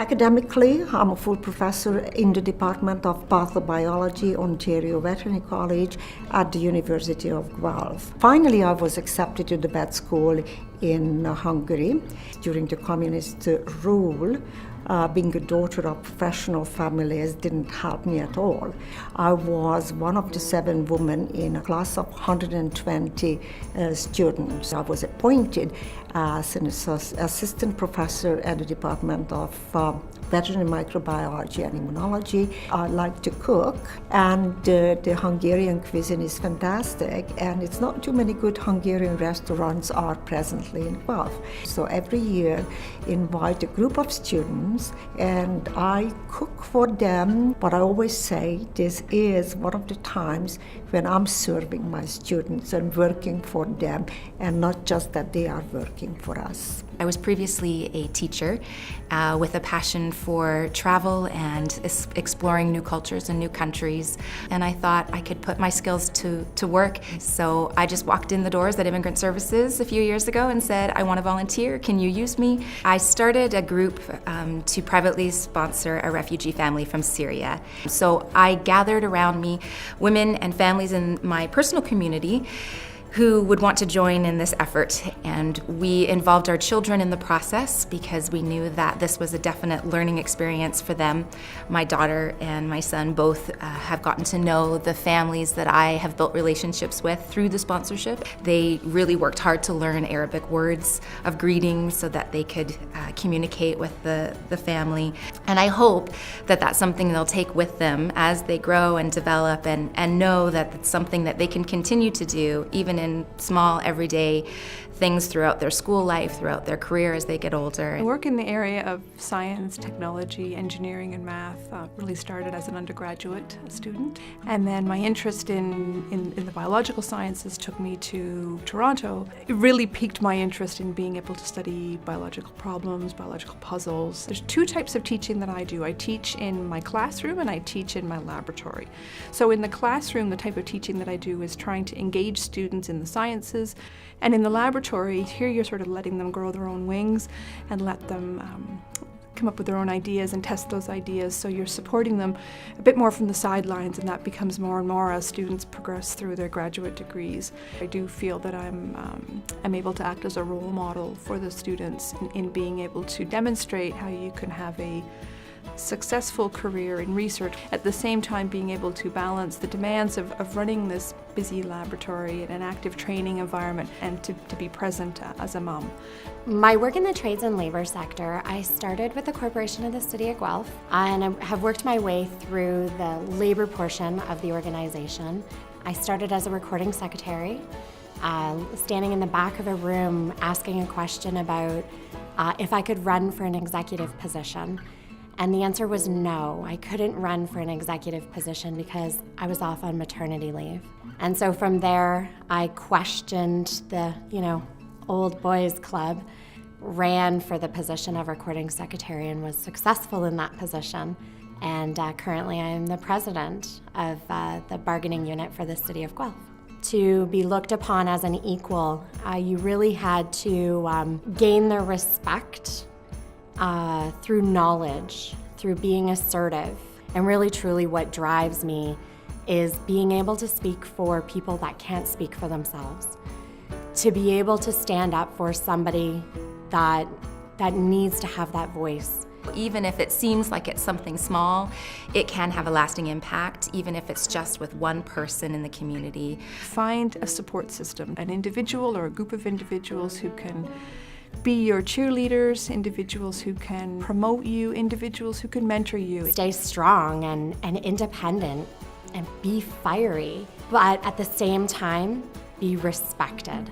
Academically, I'm a full professor in the Department of Pathobiology, Ontario Veterinary College at the University of Guelph. Finally, I was accepted to the vet school in Hungary during the communist rule. Being a daughter of professional families didn't help me at all. I was one of the 7 women in a class of 120 students. I was appointed as an assistant professor at the Department of Veterinary Microbiology and Immunology. I like to cook, and the Hungarian cuisine is fantastic, and it's not too many good Hungarian restaurants are presently in Guelph. So every year invite a group of students and I cook for them, but I always say this is one of the times when I'm serving my students and working for them, and not just that they are working for us. I was previously a teacher with a passion for travel and exploring new cultures and new countries, and I thought I could put my skills to work. So I just walked in the doors at Immigrant Services a few years ago and said, I want to volunteer, can you use me? I started a group to privately sponsor a refugee family from Syria. So I gathered around me women and families in my personal community who would want to join in this effort. And we involved our children in the process because we knew that this was a definite learning experience for them. My daughter and my son both have gotten to know the families that I have built relationships with through the sponsorship. They really worked hard to learn Arabic words of greeting so that they could communicate with the family. And I hope that that's something they'll take with them as they grow and develop, and know that it's something that they can continue to do even in small everyday things throughout their school life, throughout their career as they get older. I work in the area of science, technology, engineering, and math. Really started as an undergraduate student. And then my interest in the biological sciences took me to Toronto. It really piqued my interest in being able to study biological problems, biological puzzles. There's 2 types of teaching that I do. I teach in my classroom and I teach in my laboratory. So in the classroom, the type of teaching that I do is trying to engage students in the sciences. And in the laboratory, here you're sort of letting them grow their own wings and let them come up with their own ideas and test those ideas. So you're supporting them a bit more from the sidelines, and that becomes more and more as students progress through their graduate degrees. I do feel that I'm able to act as a role model for the students in being able to demonstrate how you can have a successful career in research, at the same time being able to balance the demands of running this busy laboratory in an active training environment, and to be present as a mom. My work in the trades and labor sector, I started with the corporation of the City of Guelph, and I have worked my way through the labor portion of the organization. I started as a recording secretary, standing in the back of a room asking a question about if I could run for an executive position. And the answer was no. I couldn't run for an executive position because I was off on maternity leave. And so from there, I questioned the, old boys club, ran for the position of recording secretary and was successful in that position. And currently I am the president of the bargaining unit for the City of Guelph. To be looked upon as an equal, you really had to gain their respect through knowledge, through being assertive. And really truly what drives me is being able to speak for people that can't speak for themselves. To be able to stand up for somebody that needs to have that voice. Even if it seems like it's something small, it can have a lasting impact, even if it's just with one person in the community. Find a support system, an individual or a group of individuals who can be your cheerleaders, individuals who can promote you, individuals who can mentor you. Stay strong and independent and be fiery, but at the same time, be respected.